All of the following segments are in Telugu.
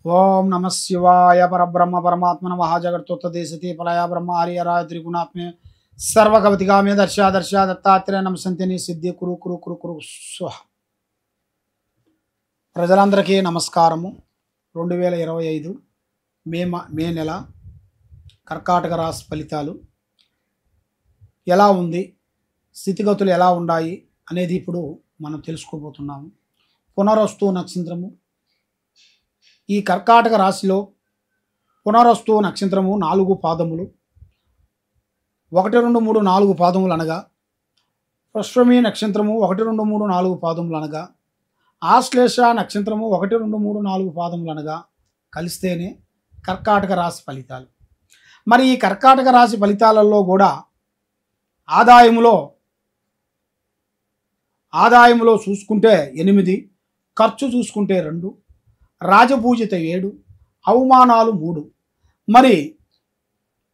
ఓం నమ శివాయ పరబ్రహ్మ పరమాత్మన మహాజగత్తోత్తదేశతి పలయ బ్రహ్మ హరిహరాయ త్రిగుణాత్మే సర్వకవతిగామే దర్శ దత్తాత్రేయ నమసంతిని సిద్ధి కురు కురు కురు కురు స్వహ. ప్రజలందరికీ నమస్కారము. 2025 మే నెల కర్కాటక రాశి ఫలితాలు ఎలా ఉంది, స్థితిగతులు ఎలా ఉన్నాయి అనేది ఇప్పుడు మనం తెలుసుకోబోతున్నాము. పునరస్తు నక్షత్రము ఈ కర్కాటక రాశిలో పునరస్తు నక్షత్రము 4 పాదములు, 1 2 3 4 పాదములు అనగా పుష్యమి నక్షత్రము 1 2 3 4 పాదములు అనగా ఆశ్లేష నక్షత్రము 1 2 3 4 పాదములు అనగా కలిస్తేనే కర్కాటక రాశి ఫలితాలు. మరి ఈ కర్కాటక రాశి ఫలితాలలో కూడా ఆదాయములో చూసుకుంటే 8, ఖర్చు చూసుకుంటే 2, రాజపూజిత 7, అవమానాలు 3. మరి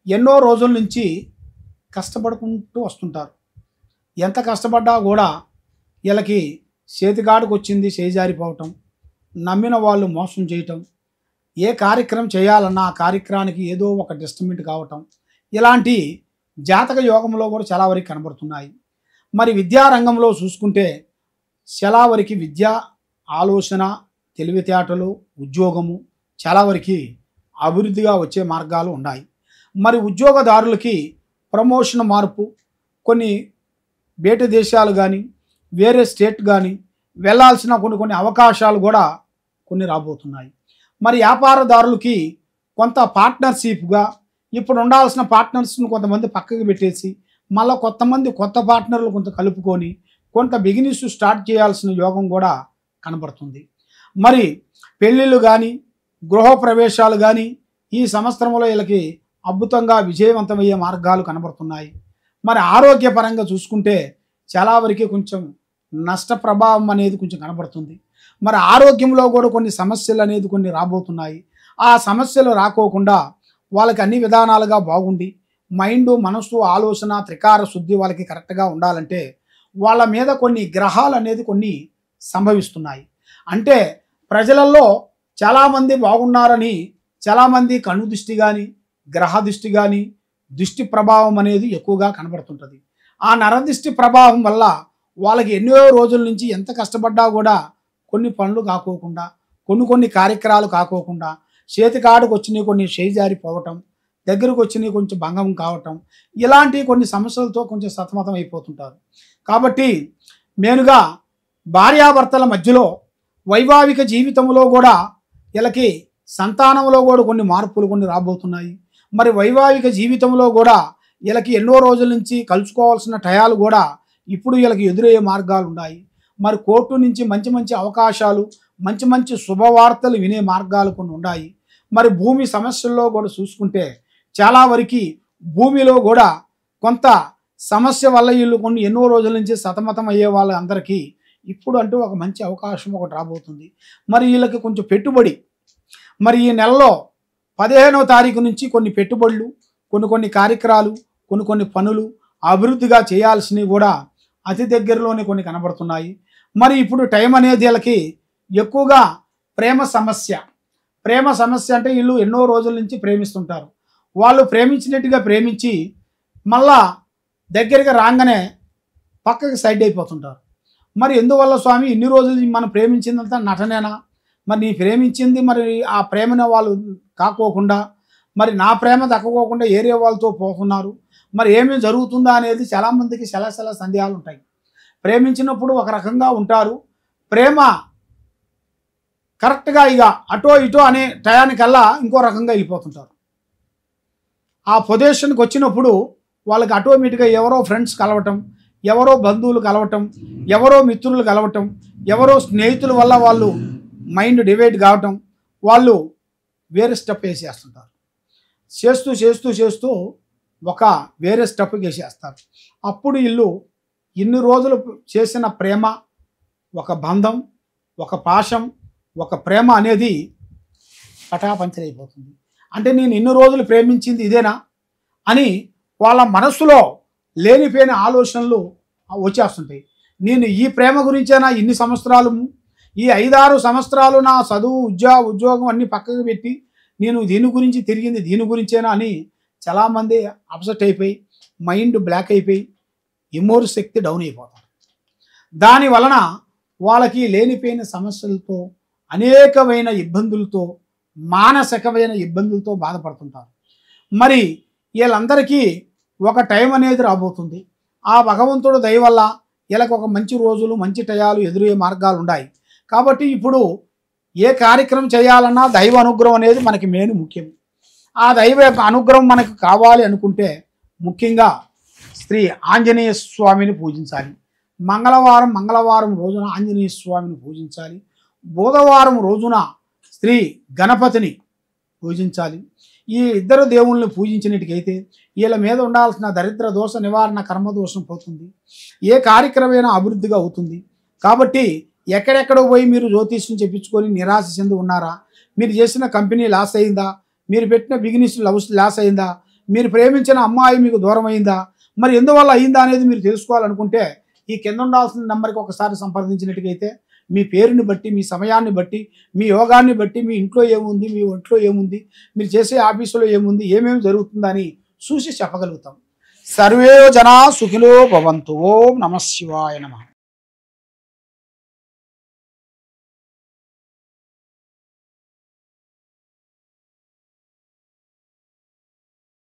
ఎన్నో రోజుల నుంచి కష్టపడుకుంటూ వస్తుంటారు. ఎంత కష్టపడ్డా కూడా వీళ్ళకి చేతికాడికి వచ్చింది చేజారిపోవటం, నమ్మిన వాళ్ళు మోసం చేయటం, ఏ కార్యక్రమం చేయాలన్నా ఆ కార్యక్రమానికి ఏదో ఒక డిస్టర్బెంట్ కావటం, ఇలాంటి జాతక యోగంలో కూడా చాలా వరకు కనబడుతున్నాయి. మరి విద్యారంగంలో చూసుకుంటే చాలా వరకు విద్య, ఆలోచన, తెలివితేటలు, ఉద్యోగము చాలా వరకు అభివృద్ధిగా వచ్చే మార్గాలు ఉన్నాయి. మరి ఉద్యోగదారులకి ప్రమోషన్ మార్పు, కొన్ని బయట దేశాలు కానీ వేరే స్టేట్ కానీ వెళ్ళాల్సిన కొన్ని అవకాశాలు కూడా కొన్ని రాబోతున్నాయి. మరి వ్యాపారదారులకి కొంత పార్ట్నర్షిప్గా ఇప్పుడు ఉండాల్సిన పార్ట్నర్స్ని కొంతమంది పక్కకి పెట్టేసి మళ్ళీ కొత్త పార్ట్నర్లు కొంత కలుపుకొని కొంత బిజినెస్ స్టార్ట్ చేయాల్సిన యోగం కూడా కనబడుతుంది. మరి పెళ్ళిళ్ళు కానీ గృహప్రవేశాలు కానీ ఈ సంవత్సరంలో వీళ్ళకి అద్భుతంగా విజయవంతమయ్యే మార్గాలు కనబడుతున్నాయి. మరి ఆరోగ్యపరంగా చూసుకుంటే చాలా వరకు కొంచెం నష్ట ప్రభావం అనేది కొంచెం కనబడుతుంది. మరి ఆరోగ్యంలో కూడా కొన్ని సమస్యలు అనేది కొన్ని రాబోతున్నాయి. ఆ సమస్యలు రాకోకుండా వాళ్ళకి అన్ని విధానాలుగా బాగుండి మైండ్, మనసు, ఆలోచన, త్రికార శుద్ధి వాళ్ళకి కరెక్ట్గా ఉండాలంటే వాళ్ళ మీద కొన్ని గ్రహాలు అనేది కొన్ని సంభవిస్తున్నాయి. అంటే ప్రజలలో చాలామంది బాగున్నారని చాలామంది కన్ను దృష్టి కానీ గ్రహ దృష్టి కానీ దృష్టి ప్రభావం అనేది ఎక్కువగా కనబడుతుంటుంది. ఆ నరదృష్టి ప్రభావం వల్ల వాళ్ళకి ఎన్నో రోజుల నుంచి ఎంత కష్టపడ్డా కూడా కొన్ని పనులు కాకోకుండా కొన్ని కార్యక్రమాలు కాకోకుండా చేతికాడికి వచ్చినవి కొన్ని చేజారిపోవటం, దగ్గరకు వచ్చినవి కొంచెం భంగం కావటం, ఇలాంటి కొన్ని సమస్యలతో కొంచెం సతమతం అయిపోతుంటారు. కాబట్టి మెయిన్గా భార్యాభర్తల మధ్యలో వైవాహిక జీవితంలో కూడా వీళ్ళకి సంతానంలో కూడా కొన్ని మార్పులు కొన్ని రాబోతున్నాయి. మరి వైవాహిక జీవితంలో కూడా వీళ్ళకి ఎన్నో రోజుల నుంచి కలుసుకోవాల్సిన టయాలు కూడా ఇప్పుడు వీళ్ళకి ఎదురయ్యే మార్గాలు ఉన్నాయి. మరి కోర్టు నుంచి మంచి అవకాశాలు, మంచి శుభవార్తలు వినే మార్గాలు కొన్ని ఉన్నాయి. మరి భూమి సమస్యల్లో కూడా చూసుకుంటే చాలా వరకు భూమిలో కూడా కొంత సమస్య వల్ల వీళ్ళు కొన్ని ఎన్నో రోజుల నుంచి సతమతం అయ్యే వాళ్ళందరికీ ఇప్పుడు అంటూ ఒక మంచి అవకాశం ఒకటి రాబోతుంది. మరి వీళ్ళకి కొంచెం పెట్టుబడి, మరి ఈ నెలలో 15వ తారీఖు నుంచి కొన్ని పెట్టుబడులు, కొన్ని కార్యక్రమాలు, కొన్ని పనులు అభివృద్ధిగా చేయాల్సినవి కూడా అతి దగ్గరలోనే కొన్ని కనబడుతున్నాయి. మరి ఇప్పుడు టైం అనేది వీళ్ళకి ఎక్కువగా ప్రేమ సమస్య అంటే వీళ్ళు ఎన్నో రోజుల నుంచి ప్రేమిస్తుంటారు. వాళ్ళు ప్రేమించినట్టుగా ప్రేమించి మళ్ళా దగ్గరగా రాగానే పక్కకి సైడ్ అయిపోతుంటారు. మరి ఎందువల్ల స్వామి ఇన్ని రోజులు మనం ప్రేమించిందంతా నటనేనా? మరి నీ ప్రేమించింది మరి ఆ ప్రేమను వాళ్ళు కాకోకుండా మరి నా ప్రేమ దక్కకోకుండా ఏరియా వాళ్ళతో పోతున్నారు, మరి ఏమేమి జరుగుతుందా అనేది చాలామందికి చాలా సందేహాలు ఉంటాయి. ప్రేమించినప్పుడు ఒక రకంగా ఉంటారు, ప్రేమ కరెక్ట్గా ఇక అటో ఇటో అనే టయానికల్లా ఇంకో రకంగా వెళ్ళిపోతుంటారు. ఆ పొజిషన్కి వచ్చినప్పుడు వాళ్ళకి ఆటోమేటిక్గా ఎవరో ఫ్రెండ్స్ కలవటం, ఎవరో బంధువులు కలవటం, ఎవరో మిత్రులు కలవటం, ఎవరో స్నేహితుల వల్ల వాళ్ళు మైండ్ డివైడ్ కావటం, వాళ్ళు వేరే స్టెప్ వేసేస్తుంటారు. చేస్తూ ఒక వేరే స్టెప్ వేసేస్తారు. అప్పుడు వీళ్ళు ఇన్ని రోజులు చేసిన ప్రేమ, ఒక బంధం, ఒక పాశం, ఒక ప్రేమ అనేది పటాపంచలైపోతుంది. అంటే నేను ఇన్ని రోజులు ప్రేమించింది ఇదేనా అని వాళ్ళ మనస్సులో లేనిపోయిన ఆలోచనలు వచ్చేస్తుంటాయి. నేను ఈ ప్రేమ గురించేనా ఇన్ని సంవత్సరాలు ఈ 5-6 సంవత్సరాలు నా చదువు ఉద్యోగం అన్నీ పక్కకు పెట్టి నేను దీని గురించి తిరిగింది దీని గురించేనా అని చాలామంది అప్సెట్ అయిపోయి మైండ్ బ్లాక్ అయిపోయి ఇమోర్ శక్తి డౌన్ అయిపోతారు. దాని వలన వాళ్ళకి లేనిపోయిన సమస్యలతో అనేకమైన ఇబ్బందులతో మానసికమైన ఇబ్బందులతో బాధపడుతుంటారు. మరి వీళ్ళందరికీ ఒక టైం అనేది రాబోతుంది. ఆ భగవంతుడు దయ వల్ల వీళ్ళకి ఒక మంచి రోజులు మంచి టయాలు ఎదురయ్యే మార్గాలు ఉన్నాయి. కాబట్టి ఇప్పుడు ఏ కార్యక్రమం చేయాలన్నా దైవ అనుగ్రహం అనేది మనకి మెయిన్ ముఖ్యం. ఆ దైవ యొక్క అనుగ్రహం మనకు కావాలి అనుకుంటే ముఖ్యంగా శ్రీ ఆంజనేయ స్వామిని పూజించాలి. మంగళవారం రోజున ఆంజనేయ స్వామిని పూజించాలి. బుధవారం రోజున శ్రీ గణపతిని పూజించాలి. ఈ ఇద్దరు దేవుళ్ళని పూజించినట్టుకైతే వీళ్ళ మీద ఉండాల్సిన దరిద్ర దోష నివారణ కర్మదోషం పోతుంది. ఏ కార్యక్రమమైనా అభివృద్ధిగా అవుతుంది. కాబట్టి ఎక్కడెక్కడో పోయి మీరు జ్యోతిష్యం చెప్పించుకొని నిరాశ చెంది ఉన్నారా? మీరు చేసిన కంపెనీ లాస్ అయిందా? మీరు పెట్టిన బిజినెస్ లాస్ అయిందా? మీరు ప్రేమించిన అమ్మాయి మీకు దూరం అయిందా? మరి ఎందువల్ల అయిందా అనేది మీరు తెలుసుకోవాలనుకుంటే ఈ కింద ఉండాల్సిన నెంబర్కి ఒకసారి సంప్రదించినట్టుకైతే మీ పేరుని బట్టి, మీ సమయాన్ని బట్టి, మీ యోగాన్ని బట్టి, మీ ఇంట్లో ఏముంది, మీ ఒంట్లో ఏముంది, మీరు చేసే ఆఫీసులో ఏముంది, ఏమేమి జరుగుతుందని చూసి చెప్పగలుగుతాం. సర్వే జనా సుఖినో భవంతు. ఓం నమః శివాయ నమః.